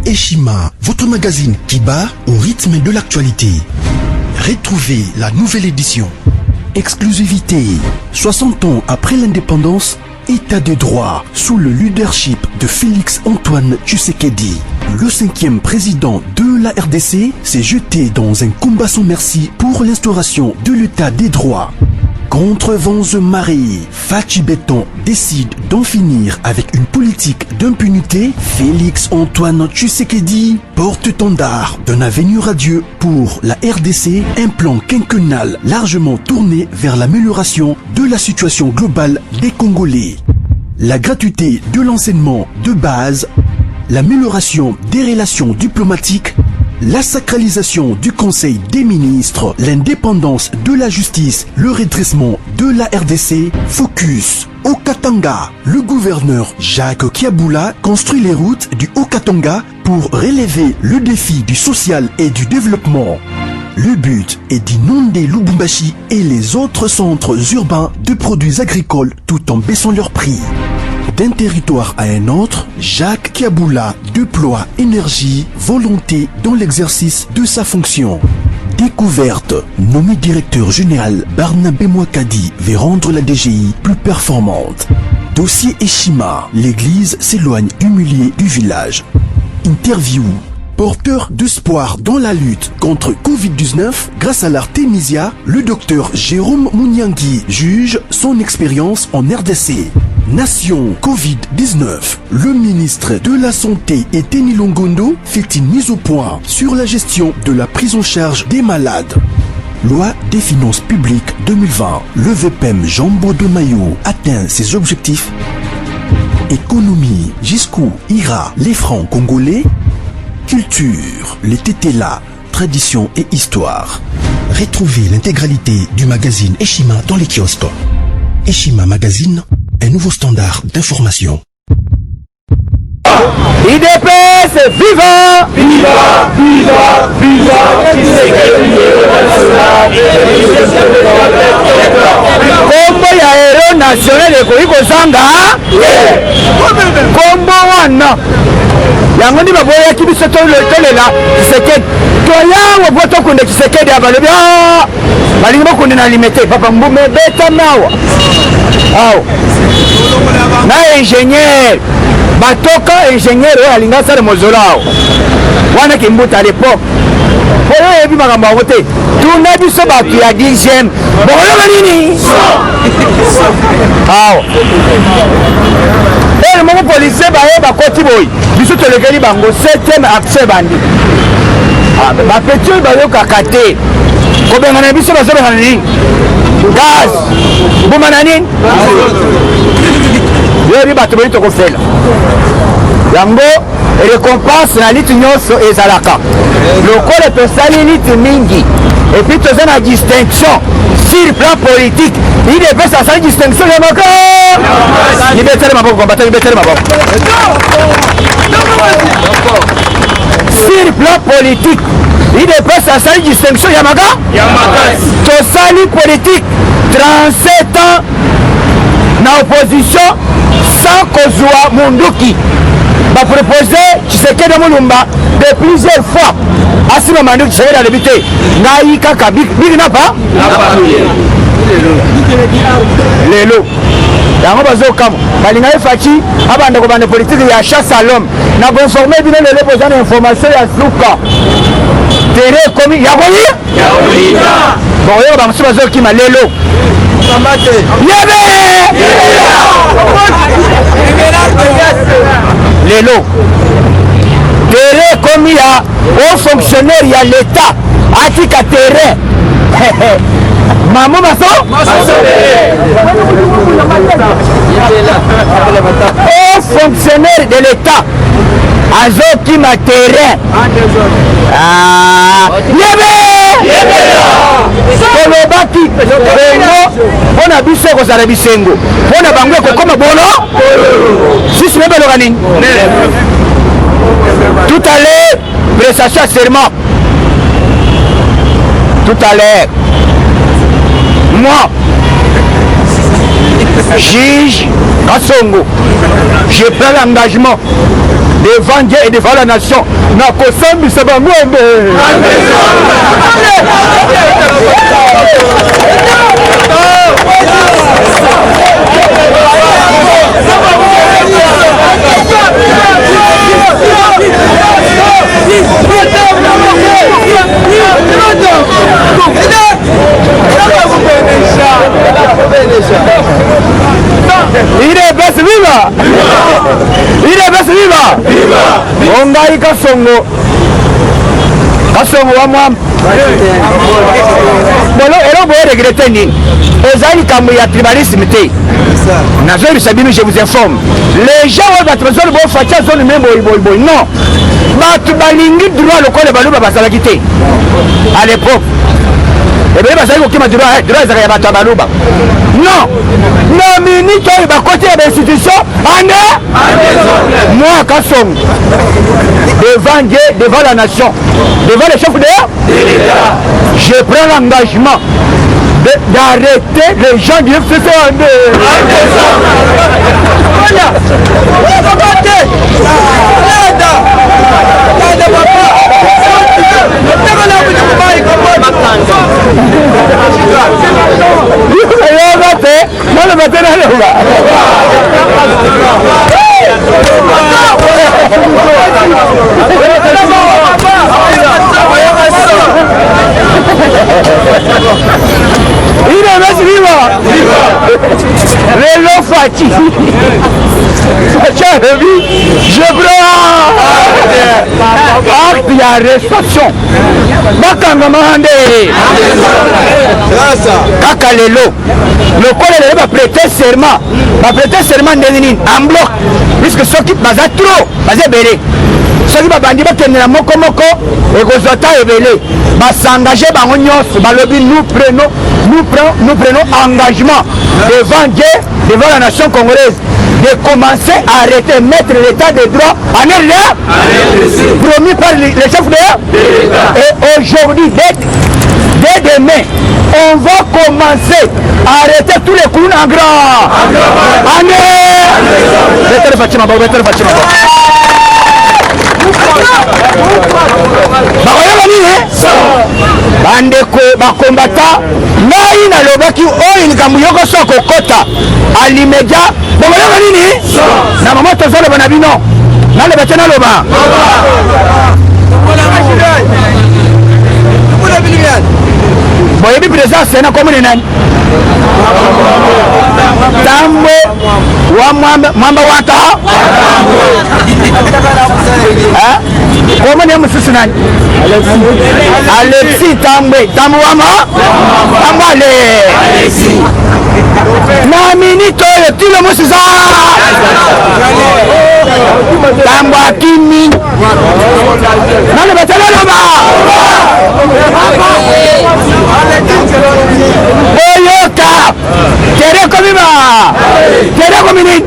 Eshima, votre magazine qui bat au rythme de l'actualité. Retrouvez la nouvelle édition. Exclusivité. 60 ans après l'indépendance, État de droit sous le leadership de Félix Antoine Tshisekedi. Le 5e président de la RDC s'est jeté dans un combat sans merci pour l'instauration de l'État des droits. Contre vents et marées, Fachi Béton décide d'en finir avec une politique d'impunité. Félix Antoine Tshisekedi, porte-étendard d'un avenir radieux pour la RDC, un plan quinquennal largement tourné vers l'amélioration de la situation globale des Congolais. La gratuité de l'enseignement de base, l'amélioration des relations diplomatiques, la sacralisation du Conseil des ministres, l'indépendance de la justice, le redressement de la RDC, focus. Au Katanga, le gouverneur Jacques Kiaboula construit les routes du Haut-Katanga pour relever le défi du social et du développement. Le but est d'inonder Lubumbashi et les autres centres urbains de produits agricoles tout en baissant leurs prix. D'un territoire à un autre, Jacques Kiaboula déploie énergie, volonté dans l'exercice de sa fonction. Découverte, nommé directeur général, Barnabé Mouakadi veut rendre la DGI plus performante. Dossier Eshima, l'église s'éloigne du milieu du village. Interview, porteur d'espoir dans la lutte contre Covid-19, grâce à l'Artemisia, le docteur Jérôme Mouniangui juge son expérience en RDC. Nation Covid-19. Le ministre de la Santé Eteni Longondo fait une mise au point sur la gestion de la prise en charge des malades. Loi des finances publiques 2020. Le VPM Jambo de Mayo atteint ses objectifs. Économie, jusqu'où ira les francs congolais? Culture, les tétélas, tradition et histoire. Retrouvez l'intégralité du magazine Eshima dans les kiosques. Eshima Magazine, un nouveau standard d'information. IDPS, viva! Viva! Viva! Viva! Kombo ya héros national ekoki kozanga kombo wana yango ndi baboyaki biso tolela Tshisekedi toyango po tokunde Tshisekedi abalobi balingi bakunde na limete papa mbume beta mawa awa na ingénieur batoka ingénieur oyo alinga asala mozolo awo wana kimbuta lepo oyo yebi makambo yango te tuna biso bato ya 10e bokoloba nini awa ele moko polisie baye bakoti boyi biso tolekeli bango 7e accès bandi bapeti oyo bayokaka te kobengana biso bazobengana nini gaz bomana nini yobi bato boyi tokofela yango récompense na liti nyonso ezalaka lokola tosali liti mingi epuis toza na distinction sur plan politique idepesa asali distinction ya maka libetele maboko kombata libetele maboko sur plan politique idepesa asali distinction ya maka tosali politique 37 ans na opposition sans kozwa munduki bapropose Tshisekedi Mulumba de plusieurs fois asima manduki Tshisekedi alobi te ngai kaka bigi napa lelo yango bazokama balinga efaci abanda kobanda politike ya chasse à l'homme na konforme bino lelo boza na information ya sluka tere ekomi ya kolia bon oyo bamosusu bazokima lelo yebe lelo tere ekomi ya haut fonctionnaire ya l'état atika tere Maman Masso un fonctionnaire de l'État azoki ma terrain kolobaki bengo mpona biso ekozala bisengo mpona bango ekokoma bono sisi mebeloka nini tout à l'heure prestation ya serment tout à l'heure moi juge Kassongo je prends l'engagement devant Dieu et devant la nation. Nakosambisa bangombe. Il est best viva. Il est best viva. Ongai Kasongo. Kasongo wa mwam. Bolo ero boye regretter nini. Ezali kambo ya tribalisme te. Nazo bisabino je vous informe. Les gens ont battu zone bo facha zone même boy. Non. Batu balingi droit lokole baluba bazalaki te. À l'époque. Et bien, ça y est, qui droit à battre Balouba. Non, non, minute, il va côté de l'institution. Moi, Kassom, devant Dieu, devant la nation, devant les chefs de l'État, je prends l'engagement d'arrêter les gens du FCC. Je prends acte de arrestation. Kaka lelo le collègue va prêter serment en bloc puisque ceux qui baza trop baza belé ceux qui bandi bakendela moko et kozota ebele s'engager bango nyonso balobi nous prenons engagement devant Dieu, devant la nation congolaise de commencer à arrêter, mettre l'état de droit en l'air promis par les chefs de l'État. Et aujourd'hui, dès demain, on va commencer à arrêter tous les coups en grand. Bandeko bakombata ngai nalobaki oyo likambo yoko so kokota alimedia bokoyoka nini na mama tozoloba na bino naloba te naloba boyebi présence sena komune nani Tambwe wa mwamba wata komune ya mususu nani Alexis Tambwe Tambale na minito yo tilo musiza Tambwa kimi nani batalaloba Oyoka Tereko biba Tereko minute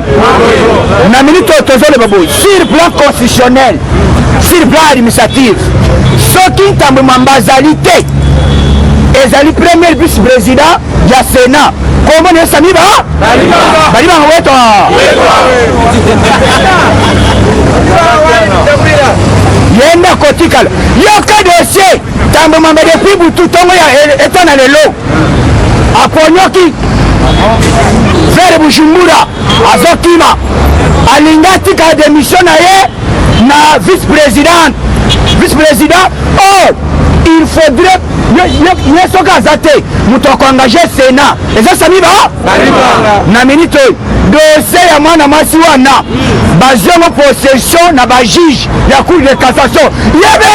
na minute tozole babo sur plan constitutionnel sur plan administratif soki Tambwe Mwambazalité ezali premier vice-président ya Sénat comment ne sami ba baliba weto yenda kotikala yoka dossier Tambwe Mwamba depuis butu tongo ya etana lelo aponyoki vers Bujumbura azokima alingati ka démission na ye na vice-président oh il faudrait yesoka azate muto engagé Sénat eza sami ba na minute dossier ya mwana masi wana bazongo possession na ba juge ya cour de cassation yebe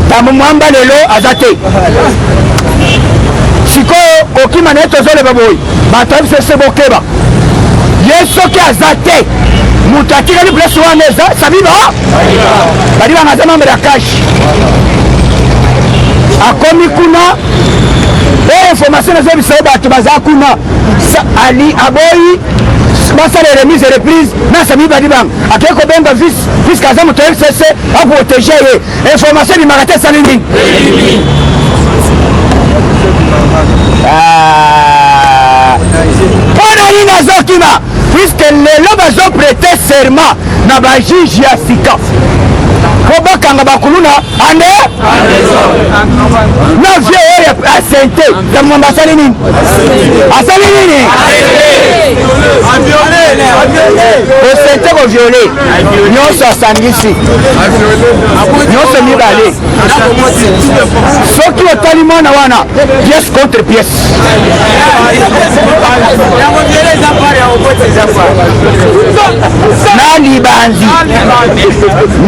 Tambwe Mwamba lelo azate sikoyo kokima na ye tozoleba boyi bato abisese bokeba ye soki azate mutu atikali place wana eza sabiba balibanga aza membre ya kashi akomi kuna oyo information ezobisa ye bato baza kuna ali aboyi basala remise reprise na sami balibanga akei kobenga vice aza moto ya RCC aprotége ye information ebimaka te esali nini mpona nini azokima puisque lelo bazoprete serment na bajiji ya sika po bakanga bakuluna ande na vie oyo asente tamwamba asali nini osente koviole nyonso asangisi nyonso mibale soki otali mwana wana pièce contre pièce na libanzi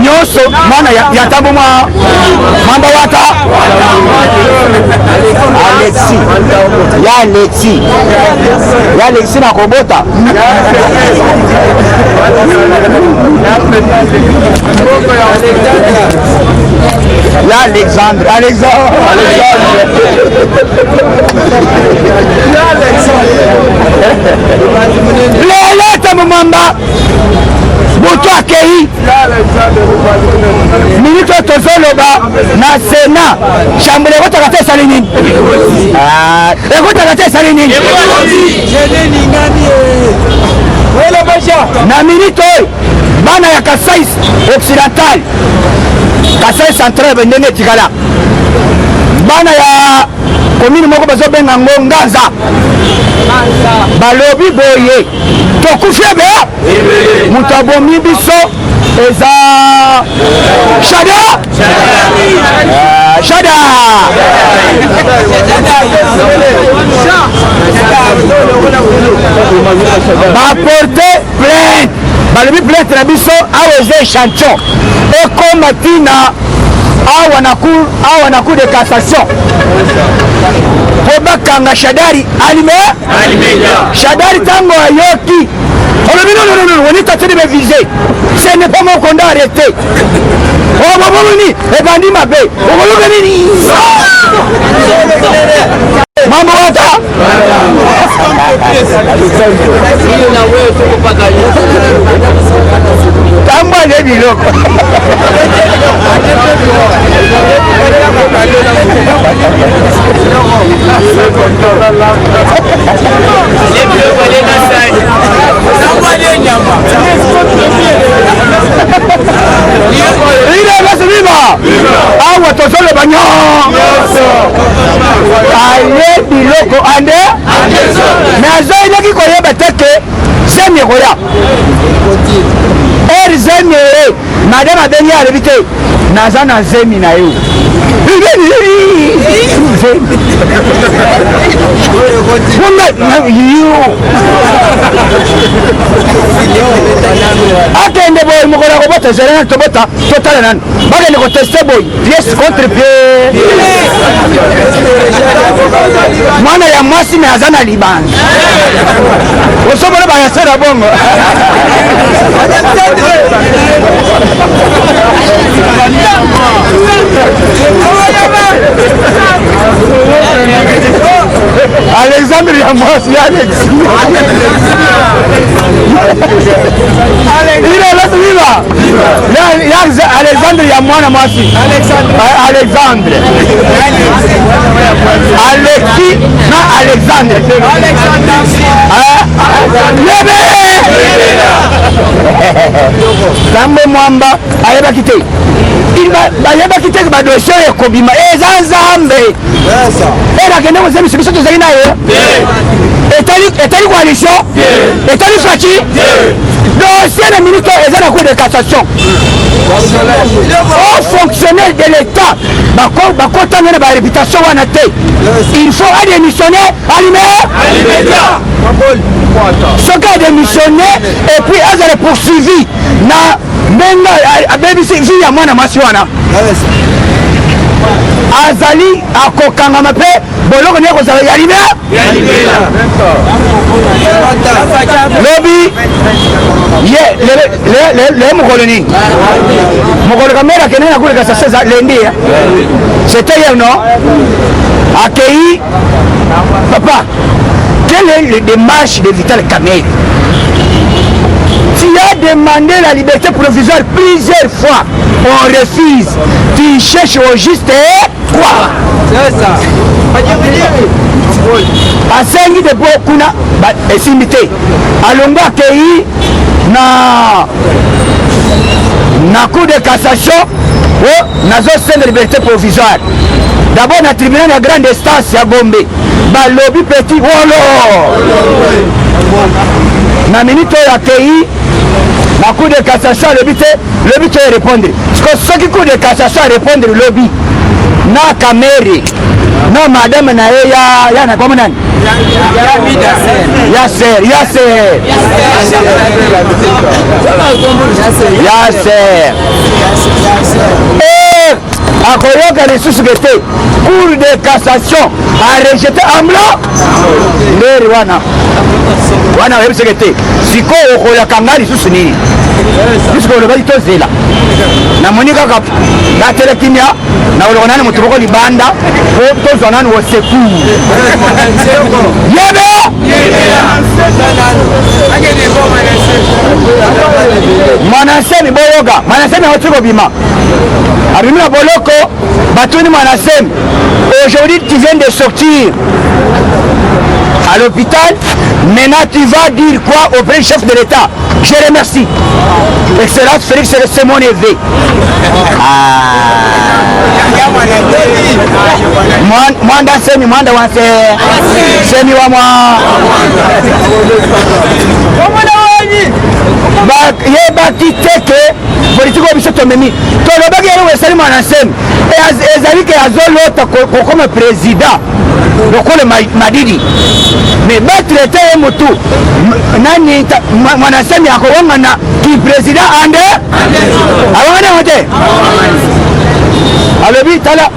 nyonso mwana yatambo mwamba wata Alexi na kobota ya Alexandre leleta mumamba butu akei minito tozoloba na sena chambre ekotaka te esali nini ekotaka te esali nini na minito oyo bana ya Kasai occidental Kasai central bendenge etikala bana ya komini moko bazobenga ngo Nganza balobi boye tokufi ebe moto abomi biso eza Shada baporte plainte balobi plainte na biso awa eza échantillon ekoma tina awa na cour de cassation po bakanga Shadari alime Shadari tango ayoki olobi non woni tatene be visé ce n'est pas mon condamné arrêté oh baboni ebandi mabe okologa nini mama wata tamba ne biloko awa tozoloba nyonso aye biloko ande nazoyinaki koyeba te ke zemi ekoya ere zemi eye madame abengi alobi te naza na zemi na yo akende boye mokolo ya kobota ezali nani tobota totala nani bakende koteste boye pièce contre pièce mwana ya mwasi me aza na libanda osobola bayasera bongo Alexandre ya mwasi ya Alexi ile lotu viva ya Alexandre ya mwana mwasi Alexandre Alexi na Alexandre lebe Zambe mwamba ayebaki te bayebaki te badosie ekobima eza nzambe erakende kozemisa biso tozali naye etali coalition etali faci dossier na minute eza na cour de cassation au fonctionnaire de l'état bakotanga na baréputation wana te il faut adémissionner alimédia soki adémissionner et puis azala poursuivi na ndenge abebisi vi ya mwana mwasi wana azali akokangama mpe boloko ndenge kozala ya libela lobi ye le mokolo nini mokolo kamera akende na kuleka sasa lendi c'était hier non accueilli papa quelle est le démarche de Vital Kamerhe? Tu as demandé la liberté provisoire plusieurs fois. On refuse. Tu cherches au juste et quoi? C'est ça. asengi de kuna esimbi te alongo akei na cour de cassation nazosenda liberté provisoire d'abord na tribunal ya grande instance ya Gombe balobi petit wolo na minute oyo akei na cour de cassation alobi te répondre parce que soki cour de cassation répondre lobi na kamere na madame na ye ya na kwa nani Yasser akoyoka lisusu te cour de cassation a rejeté en blanc nderi wana oyebiseke te sikoyo okoyaka nga lisusu nini puisque olobaki tozela namoni kaka natele kimia na oloko nani moto moko libanda po tozwa nani wosecour yebe mwanasemi boyoga mwanasemi awoti kobima abimi na boloko batuni mwanasemi aujourd'hui tu viens de sortir à l'hôpital, maintenant tu vas dire quoi au premier chef de l'État? Je remercie. Excellence Félix, c'est mon évêque. Mwanda semi mwanda wanse semi wa mwa yebaki teke politiko biso tomemi tolobaki yeri wesali mwana semi ezali ke azolota kokoma président lokola madidi mais batraité ye mutu nani mwana semi akowongana ki président ande awongana wote alobi tala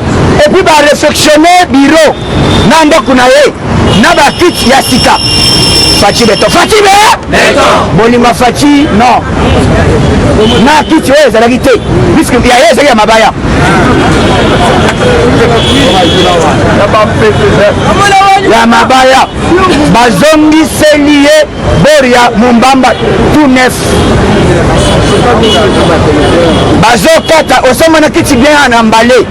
et puis réfectionner bureau na ndako na ye na bakiti ya sika Fachi beto Fachi beto bolinga Fachi non na kiti oyo ezalaki te puisque ya ye ezalaki ya mabaya ya mabaya bazongiseli ye bori ya Mumbamba tout neuf bazokata osomana kiti bien na mbale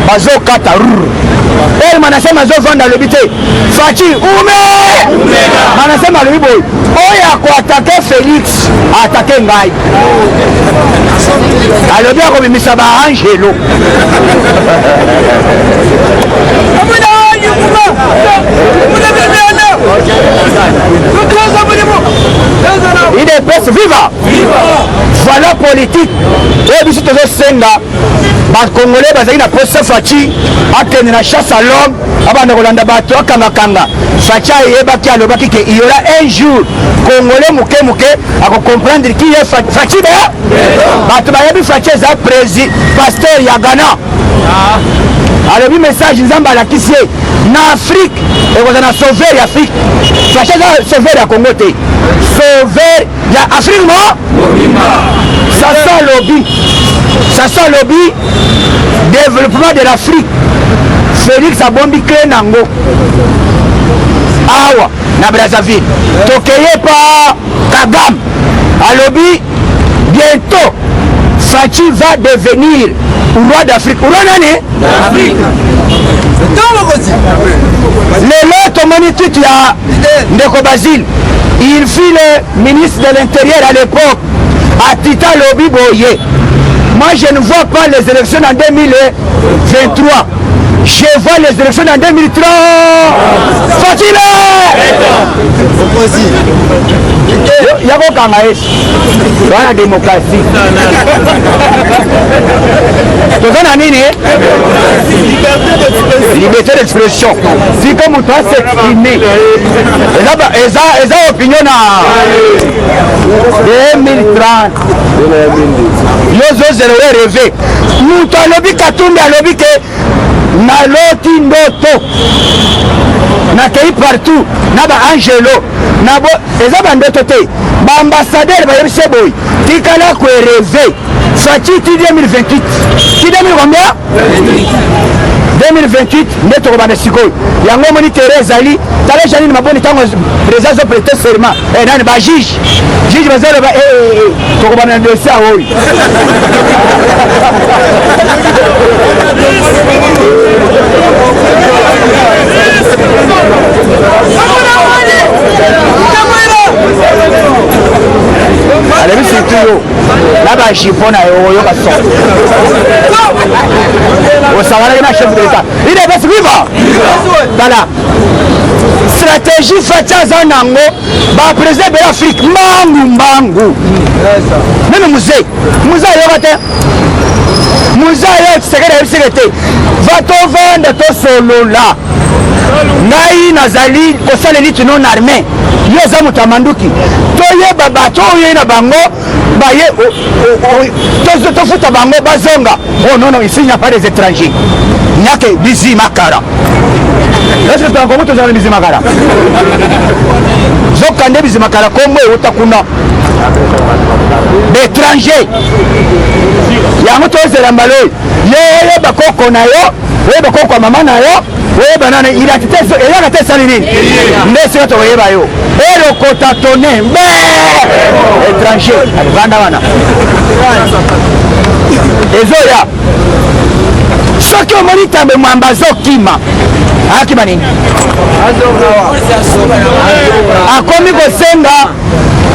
bazokata el manasema azovanda lobi te Fachi ume manasema alobi boy oyo akoatake Félix atake ngai alobi akobimisa baangelo IDPS viva voilà politique oyo biso tozosenga bakongolais bazali na posa Fachi akende na chasse à l'homme abanda kolanda bato akangakanga Fachi ayebaki alobaki ke il y aura un jour congolais muke akocomprendre ki ye Fachi bato bayebi Fachi eza pasteur ya Ghana alobi message nzambe alakisi ye na Afrique ekozala na sauveur ya Afrique Fachi eza sauveur ya Congo te sauveur ya Afrique sasa lobby développement de l'Afrique Félix abombi clé nango awa na Brazzaville tokeye pa Kagame alobi bientôt Fachi va devenir roi d'Afrique. Roi nani? D'Afrique. Lelo tomoni tweet ya Ndeko Basile. Il fut le ministre de l'Intérieur à l'époque à Tita Lobi Boye. Moi je ne vois pas les élections en 2023. Je vois les élections en 2030. Fatile! Yako Kangaes. Dans la démocratie. Tozo na nini? Liberté d'expression. Si comme toi s'exprimer. Eza opinion na 2030. Yozo zero rêvé. Nous talobi Katumbi alobi ke na loti ndoto na kei partout na ba angelo na bo eza ba ndoto te ba ambassadeur ba yebise boy tikala ko rêver Fachi ti 2028 ti 2000 combien 2028 ndeto ko bana sikoy yango moni Teresa ali tala jani maboni tango président zo prêter serment et nani ba juge bazelo ba to ko bana dossier hoy alebi surtout yo na bajipon na yo oyoka so osanganaki na chef de l'état idps viva tala stratégie fati aza nango baprésident bel afrique mbangu meme musée ayoka te musée ayo tisekedi ayebisike te va tovanda tosolola ngai nazali kosalela iti non armé yo eza moto ya manduki toyeba bato oyo na bango baye tofuta bango bazonga oh non non ici il n'y a pas des étrangers il n'y a que bizimakara est-ce que toankongo tozala na bizimakara zokande bizimakara kombo euta kuna d'étranger yango tozela mbala oyo yo oyeba koko na yo oyeba koko ya mama na yo oyeba nana identité eyaka te esali nini nde sika tokoyeba yo elokota tone mbe étranger alivanda wana ezoya soki omoni tambe mwamba azokima akima nini akomi kosenga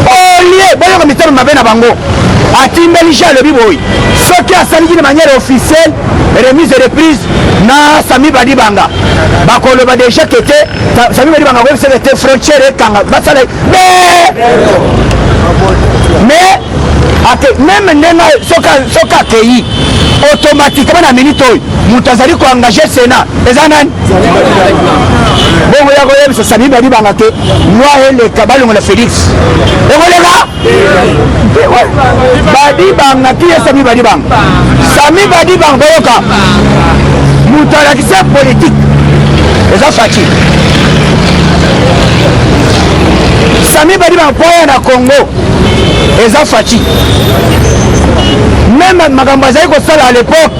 olie boyoka mitano mabe na bango atimbeli ja alobi boyi soki asaliki de manière officielle remise et reprise na Sami Badibanga bakoloba déjà que te Sami Badibanga ko c'est te frontière ekanga basala mais même ndenga soka keyi automatiquement na minute oyo moto azali koengage Sénat eza nani bongo ya koyebisa Sami Badibanga te loi eleka balongola Félix ekoleka Badibanga ki ye Sami Badibanga boyoka moto alakisi politique eza faci Sami Badibanga mpoya na Congo eza faci même makambo azali kosala à l'époque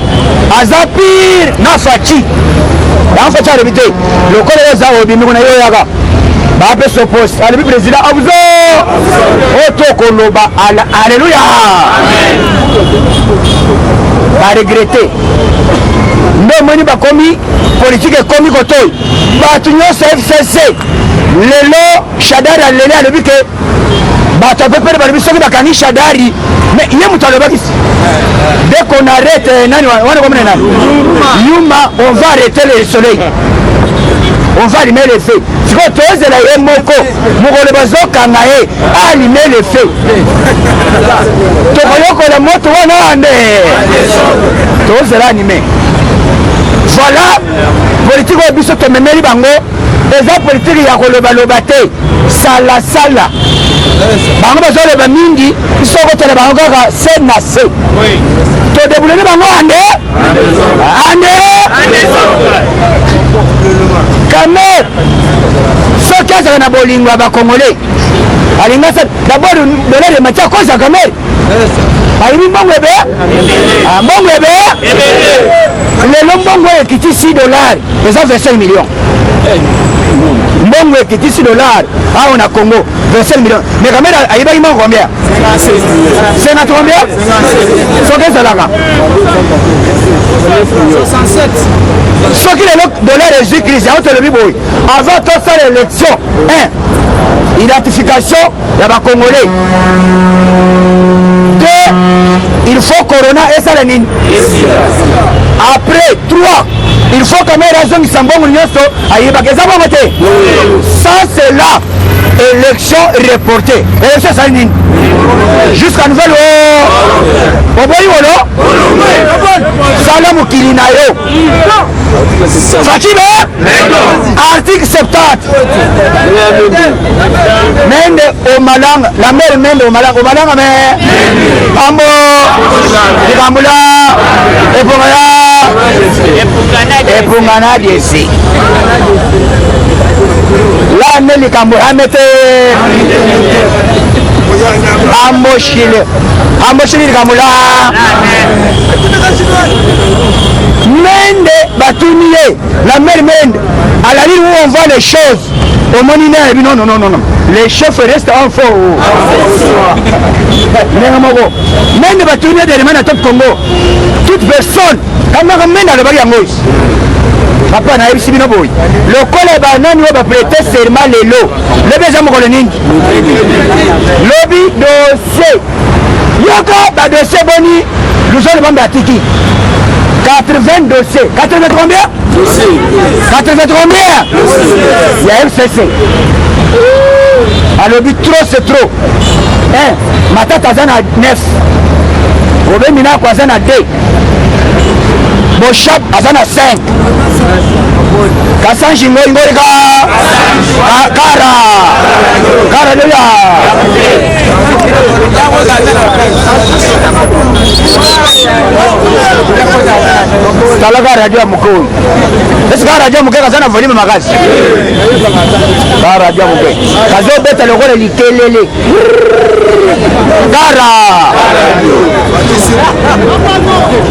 aza pire na faci faci alobi te lokola yo eza obimiko na yo yaka bape sopos alobi président abuzo oyo tokoloba alleluya baregrete nde omoni bakomi politike ekomi kotoyi bato nyonso FCC lelo Shadari alele alobi ke bato apepele balobi soki bakangi Shadari mais ye moto alobakisi dès qu'on arrête nani wana komona nani Yuma on va arrêter le soleil on va allumer le feu sikoyo tozela ye moko mokolo bazokanga ye allume le feu tokoyokola moto wana ande tozela anime voilà politique oyo biso tomemeli bango eza politique ya kolobaloba te salasala bango bazoloba mingi biso kotala bango kaka se na se todebuleli bango ande Kamer soki azala na bolingo ya bakongole alinga sa d'abord dollar de matia koza Kamer ayibi mbongo ebe mbongo ebe lelo mbongo ekiti $6 eza 25 millions mbongo ekiti $6 awa na Congo 25 millions mais Kamer ayibaki mbongo combien 50 combien soki ezalaka 67 soki lelo dollar ezwi crise yango tolobi boye avant tosala élection identification ya bakongolais deux il faut corona esala nini après 3 il faut Kamera azongisa mbongo nyonso ayebaka eza bongo te sans cela élection reportée élection esali nini jusqu'à nouvelle oboyi wolo sala mokili na yo Fatima article 70 mende omalanga la mère mende omalanga me ambo likambula epungana desi la ne likambula mete amboshile likamula mende batuniye la mère mende à la ligne où on voit les choses au moninaire non les chefs restent en faux mende batuniye de remana top Congo toute personne quand mende alobaki yango papa na yebisi bino boy lokola banani oyo baprete serment lelo lobi eza mokolo nini lobi dossier yoka badossier boni luzolo bambe atiki 80 dossiers 80 combien 80 combien il y a FCC alobi trop c'est trop matata aza na 9 Robin Minako aza na 2 Boshap aza na 5 Kasanji ngoi kara leya talaga radio mukoi eska radio mukoi kaza na volume makasi ka radio mukoi kazo beta lokola likelele kara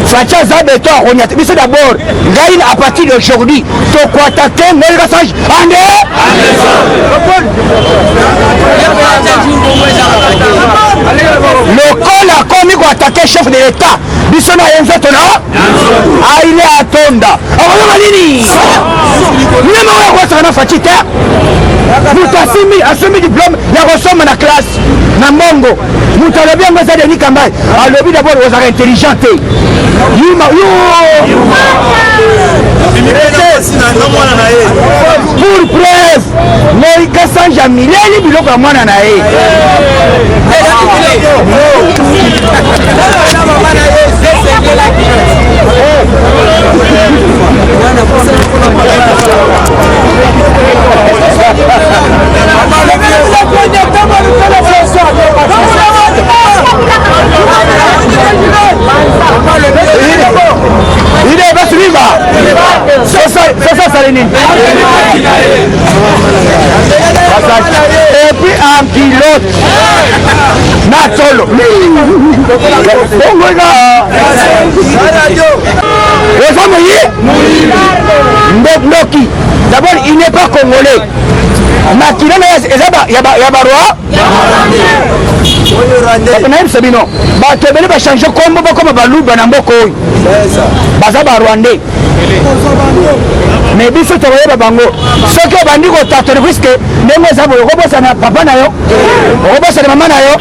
facha za beto akonya biso d'abord ngai à partir d'aujourd'hui to ko attaquer ngoi Kasanji ande lokola komi ko attaquer chef de l'état biso na yenzeto na aile atonda akoyoma nini nyama oyo akosaka na faci te moto asombi diplôme ya kosoma na classe na mbongo moto alobi yango eza Denis Kambai alobi d'abord ozaka intelligent te pour preuve moi Kasanji amileli biloko ya mwana na ye il est pas suivre c'est ça nini et puis en pilote na solo Ndoki d'abord il n'est pas congolais makilana ya barwa nayebisa bino bato ebele bachange kombo bakoma baluba na mboka oyo baza barwandais mais biso tokoyeba bango soki obandi kotatone puiske ndenge eza boye okobosana papa na yo okobosana mama na yo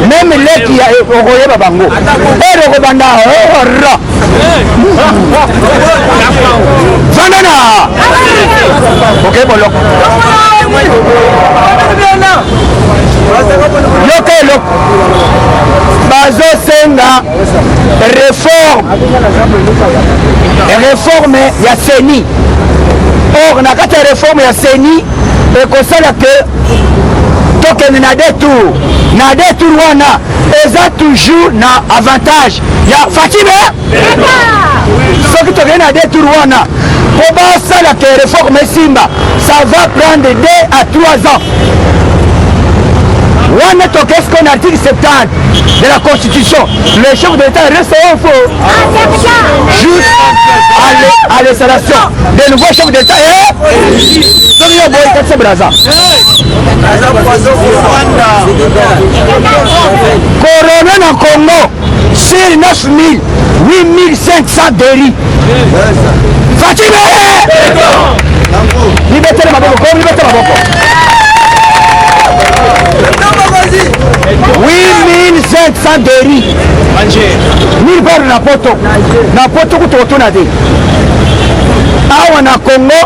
meme leki okoyeba bango ere okobanda ora vandana okeboloko yoka eloko bazosenga réforme ya seni or na kati ya réforme ya seni ekosala ke tokende na deux tours wana eza toujours na avantage ya Fatime soki tokende na deux tours wana po basala ke réforme esimba ça va prendre 2 à 3 ans wana tokeski en article 70 de la constitution le chef de l'état reste un faux jusqu'à l'installation de nouveaux chefs d'état soki yo boye katisa braza corona na Congo sur 9000 8500 délit Fatime libetele maboko libetele maboko 8500 délit mille bar na poto kutokotuna te awa na Congo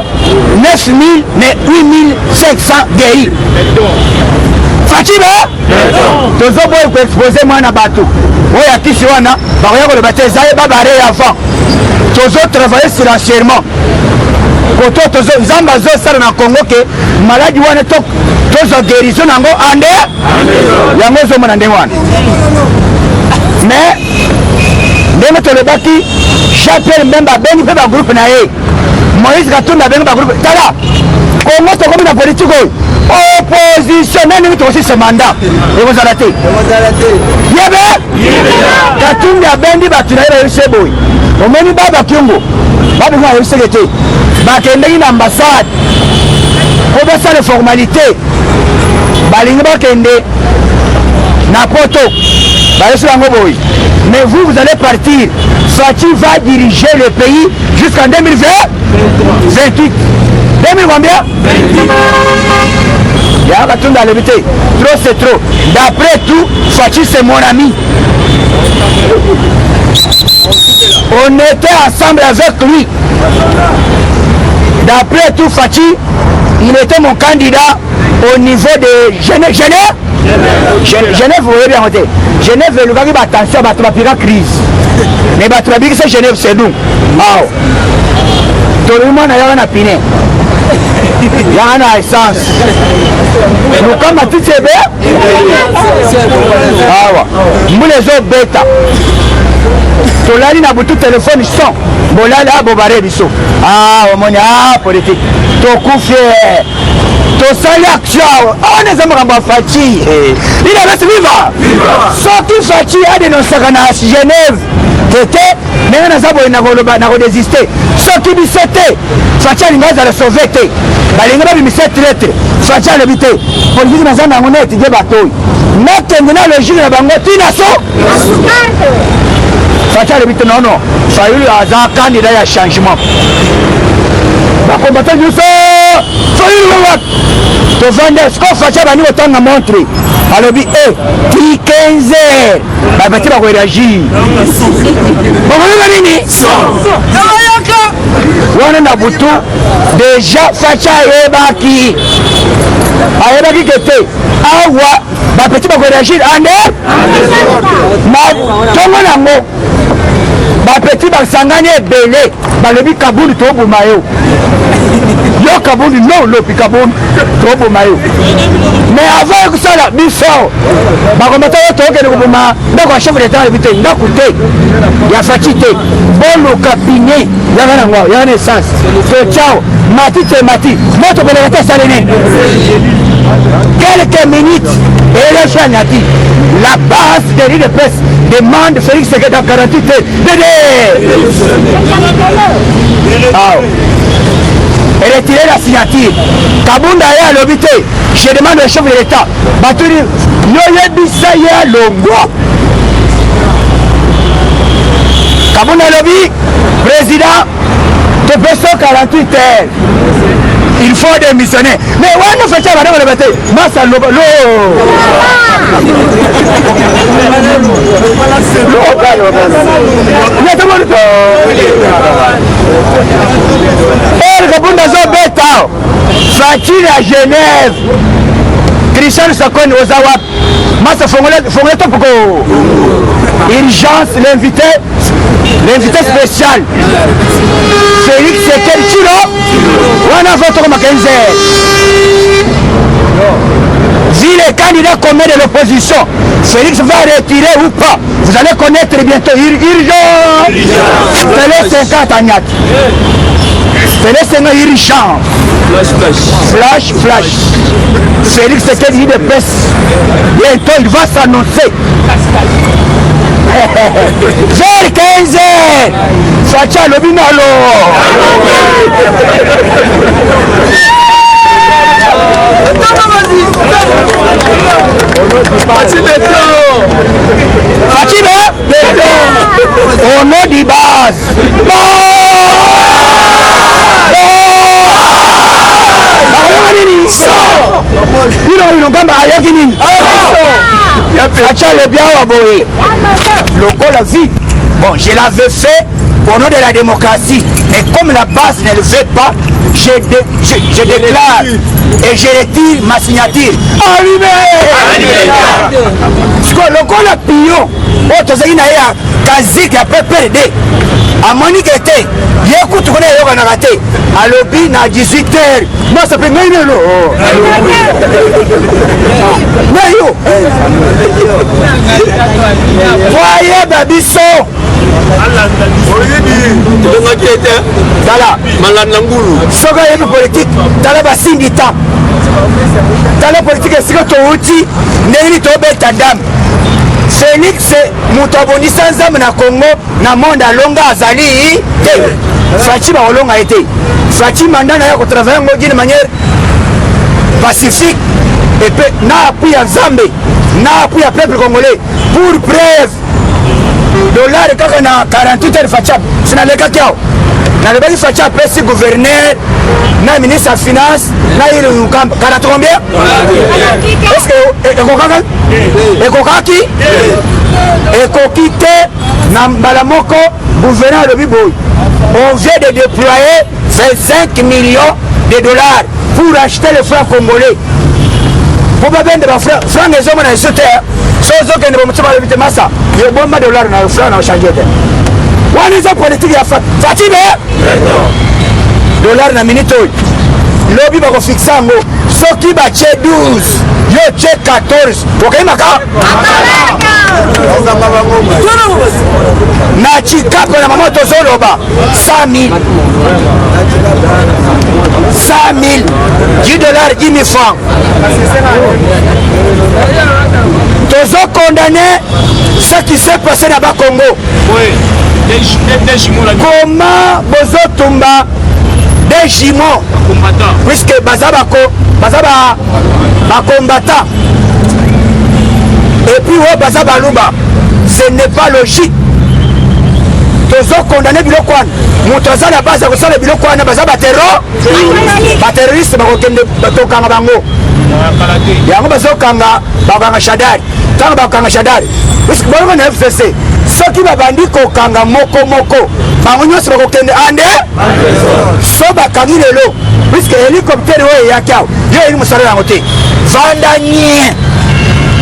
9000 mais 8500 délit Fatime tozoboye koexpose mwana bato oyo akisi wana bakoya koloba te eza ye babare avant tozotravaille silencieusement koto nzambe azosala na Congo ke maladi wana tozwa guérison nango ande yango ozomona ndenge wana mais ndenge tolobaki Jean-Pierre Mbemba abengi mpe bagroupe na ye Moïse Katumbi abengi bagroupe tala Congo tokomi na politique oyo opposition nani tokosisa mandat ekozala te yebe Katumbi abendi bato na ye bayebise boye omoni baba kyongo babengi bayebiseke te bakendeki na ambassade po basala formalité balingi bakende na poto bayesi bango boye mais vous allez partir Fati va diriger le pays jusqu'en 2020 28. 2000 combien? Yaka Tunda a l'évité. Trop c'est trop. D'après tout, Fachi c'est mon ami. On était ensemble avec lui. D'après tout, Fachi, il était mon candidat au niveau de Genève. Genève, vous voyez bien noter. Genève, le gars qui va attention, il va faire crise. Mais il va faire que c'est Genève, c'est nous. Wow. Tout le monde a un piné. Il y a un essence. Nous, comme à tout ces bêtes, nous les autres bêtes. Tolali na butu téléphone son. Bolala bobare biso. Ah, omoni politique. Tokufe. Tosali action. On est en Fachi. Il a resté vivant. Sorti Fachi a dénoncé à Genève. C'était, mais on a résisté. Sorti du CT. Fachi a l'ingaze à sauver. Balinga bi miset lettre. Fachi a l'évité. Politique na zana ngone étudier bateau. Maintenant le juge na bango tinaso. Fachi a l'évité non. Fayulu a un candidat à changement. La combattant du sol. Fayulu to vendre ce qu'on Fachi a bani autant à montrer. Alors bi 15 heures. Ba bati ba ko réagir. Bon nini? Wana na butu déjà Fachi ayebaki kete awa bapeti bakoréagir ande matongo nango bapeti basangani ebele balobi kabuli toboma yo kabuli no lopi kabuli toboma yo mais avant ekusala biso bakomata yo tokende koboma ndako ya chef d'état alobi te ndako te ya Fachi te boluka pine yanga nango yanga na essence to ciao mati te mati moto koleka te salene quelques minutes et le chien a dit la base de l'île de presse demande Félix Tshisekedi dans 48 heures et retirer la signature. Kabunda est à l'obité. Je demande au chef de l'État. Baturi, yoye bisa ya longo. Kabunda lobby, président, de 148 heures. Il faut démissionner. Mais ouais, nous faisons la répéter. Massa Lobo. Fachi à Genève. Christian Sakon Ozawa. Massa Fongolet Topoko. Urgence, l'invité spécial. Félix Tshisekedi Tshilo. On a voté comme 15 heures. Si les candidats communs de l'opposition, Félix va retirer ou pas, vous allez connaître bientôt urgence. Félix 50 à Niak. Félix c'est une urgence. Flash. Félix Tshisekedi de presse. Bientôt il va s'annoncer. Vers 15 heures. Fachi a lobby nalo. Fachi au nom du base. Bon, je l'avais fait au nom de la démocratie. Mais comme la base ne le fait pas, je déclare et je retire ma signature. Allumé! Le col a pillon. Autre chose, il y a Kazik qui a PPD. À Monique était, il y a un coup de raté. À l'obbi, à 18h. Moi, ça peut même le. Voyez, Babiso. Tala soka yebi politique tala basindi ta tala politique esika touti ndenge tobeta ndambi Félix moto abondisa nzambe na Congo na monde alonga azali te Fachi baolonga ete Fachi mandat na ya kotravailler ngo d'une manière pacifique et puis na appui ya Nzambe na appui ya peuple congolais pour preuve dollar kaka na 48 heures Fachi sinaleka kyao nalobaki Fachi apesi gouverneur na ministre ya finance na ile Lukamba kana combien est-ce que ekoki te na mbala moko gouverneur alobi boy on vient de déployer 25 millions de dollars pour acheter les francs congolais pour pas vendre les francs les hommes na sote so zokende bomutima lobite masa yo bomba dollar na franc na changer te wani za politique ya Fachi be dollar na minute lobi bako fixa ngo soki ba che 12 yo che 14 okaimaka na chikapo na mamoto zoloba 100 000 10 dollars 10 000 francs tozo condamné ce qui s'est passé na ba Congo comment bozo tumba des jumeaux puisque baza combattant et puis ouais baza baluba ce n'est pas logique tozo condamné biloko wana moto aza na base akosala biloko wana baza baterroriste bakokende batokanga bango yango bazokanga bakanga Shadari ntango bakanga Shadari puisque bolongo na FCC soki babandi kokanga moko bango nyonso bakokende ande so bakangi lelo puisque hélicoptère oyo eyaki awa yo eli mosala yango te vanda nye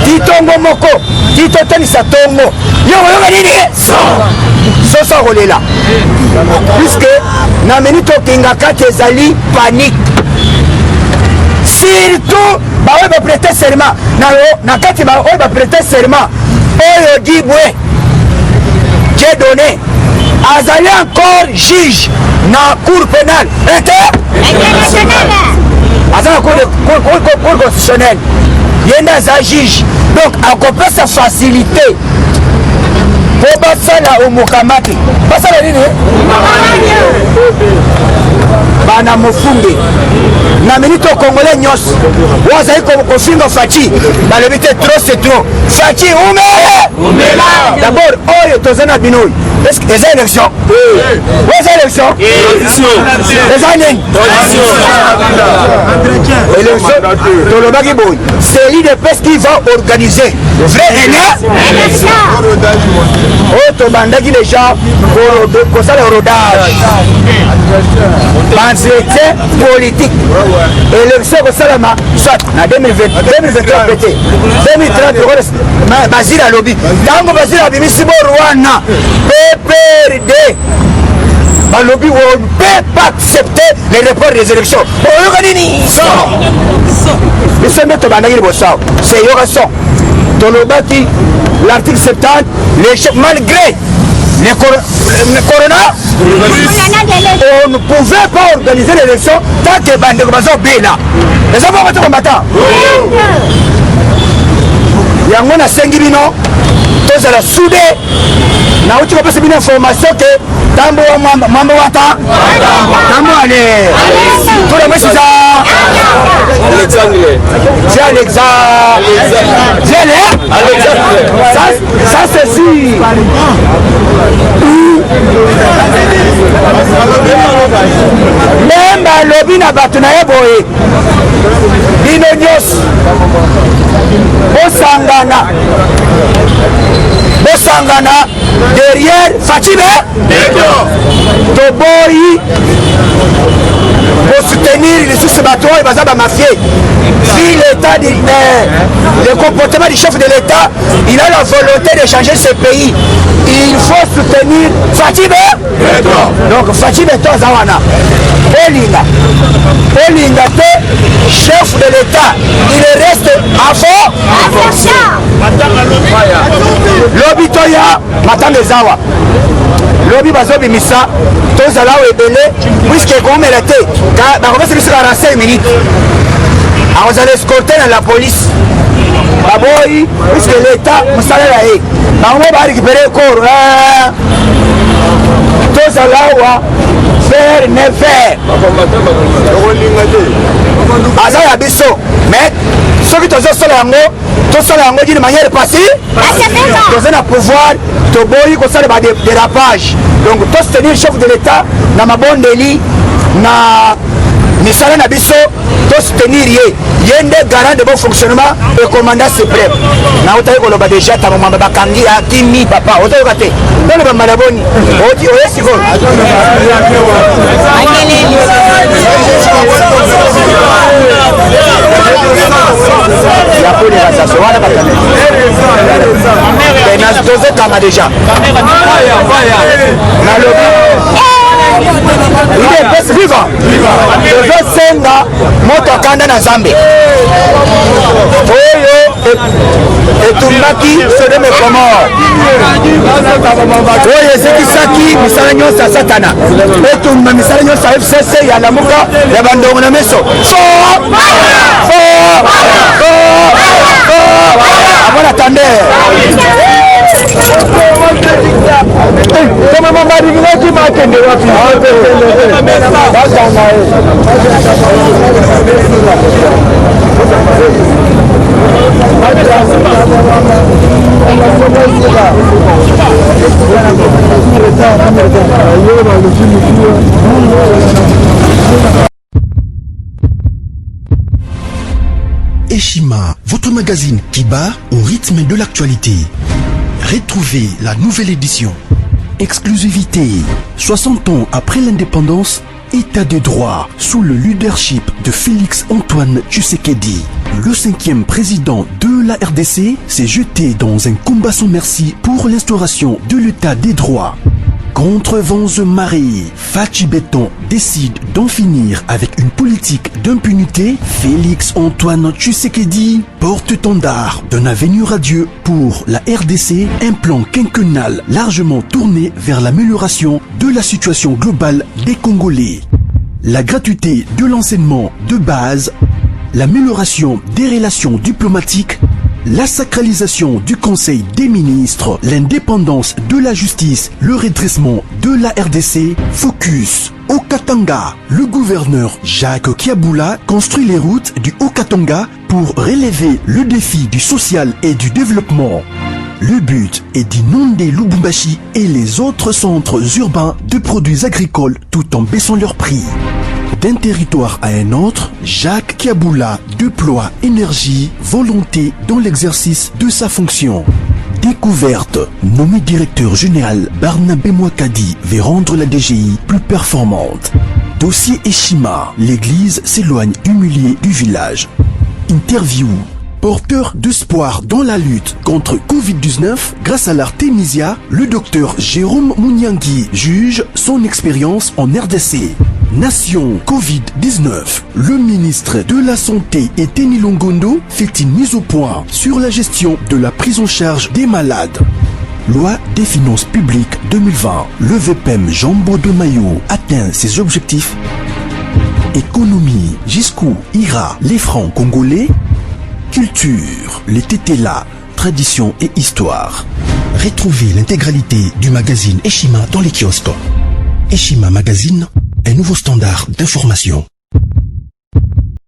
titongo moko titotanisa tongo yo oyoka nini soso akolela puisque na meni tokinga kati ezali panique surtout baoyo baprêter serment na kati baoyo baprêter serment oyo dibwe donné azali encore juge na cour pénale internationale azali cour constitutionnelle yenda aza juge donc akopesa facilité po basala omokamati basala nini bana mofunge na minute congolais nyonso oyo azali kofinga Fachi balobi te trop c'est trop Fachi umela d'abord oyo toza na bino oyo eza élection oyo eza élection eza nini élection tolobaki boye c'est l'IDPS qui va organiser vrai élection oyo tobandaki déjà kosala rodage entretien politique élection kosalama soit na 2023 pété 2030 Bazil alobi ntango Bazil abimisi boru wana PPRD balobi on ne peut pas accepter les reports des élections oyoka nini biso nde tobandaki liboso awa c'est yoka son tolobaki l'article 70 malgré le corona on ne pouvait pas organiser l'élection tant que bandeko bazobela eza bongo te kombata yango nasengi bino tozala soudé nauti kopesa bino information ke tambo mambo wata tambo ale tola mwesi za ça c'est si même balobi na bato na ye boye bino nyonso bosangana derrière Fachi toboyi pour soutenir les sous-bateaux et baza ba mafia. Si l'état le comportement du chef de l'état, il a la volonté de changer ce pays, il faut soutenir Fachi donc Fachi Zawana Olinga chef de l'état, il reste à fond lobi toya matanga zawa lobi bazobi misa tozala ebele puisque komela te bakomesa biso 45 minutes akozala escorté na la police baboyi puisque l'état mosalela ye bango barécupéré corps tozala awa faire ne faire aza ya biso mais soki tozosala yango tosala yango d'une manière passive toza na pouvoir toboyi kosala badérapage donc tosoutenir chef de l'état na mabondeli na misala na biso tosoutenir ye nde garant de bon fonctionnement et commandant suprême na otali koloba déjà ta momamba bakangi akimi papa otoyoka te toloba malaboni oye sikoyo ya polarisation wana bakanai tozokanga déjà nalobi il est best vivant tozosenga moto akanda na Nzambe oyo etumaki Sodome Gomore oyo ezikisaki misala nyonso ya Satana etumba misala nyonso ya FCC ya lamuka ya bandongo na meso avant attendez kama maringi makende wapi Eshima, votre magazine qui bat au rythme de l'actualité. Retrouvez la nouvelle édition. Exclusivité. 60 ans après l'indépendance, État de droit sous le leadership de Félix Antoine Tshisekedi. Le 5e président de la RDC s'est jeté dans un combat sans merci pour l'instauration de l'État des droits. Contre vents et marées, Fachi Béton décide d'en finir avec une politique d'impunité. Félix Antoine Tshisekedi, porte-étendard d'un avenir radieux pour la RDC, un plan quinquennal largement tourné vers l'amélioration de la situation globale des Congolais. La gratuité de l'enseignement de base, l'amélioration des relations diplomatiques, la sacralisation du Conseil des ministres, l'indépendance de la justice, le redressement de la RDC, focus au Katanga. Le gouverneur Jacques Kiaboula construit les routes du Haut-Katanga pour relever le défi du social et du développement. Le but est d'inonder Lubumbashi et les autres centres urbains de produits agricoles tout en baissant leurs prix. D'un territoire à un autre, Jacques Kiaboula déploie énergie, volonté dans l'exercice de sa fonction. Découverte, nommé directeur général, Barnabé Mouakadi veut rendre la DGI plus performante. Dossier Eshima, l'église s'éloigne humiliée du village. Interview, porteur d'espoir dans la lutte contre Covid-19 grâce à l'Artemisia, le docteur Jérôme Mouniangui juge son expérience en RDC. Nation Covid-19, le ministre de la Santé Eteni Longondo fait une mise au point sur la gestion de la prise en charge des malades. Loi des finances publiques 2020, le VPM Jambo de Mayo atteint ses objectifs. Économie, jusqu'où ira les francs congolais? Culture, les tétélas, tradition et histoire. Retrouvez l'intégralité du magazine Eshima dans les kiosques. Eshima Magazine, un nouveau standard d'information.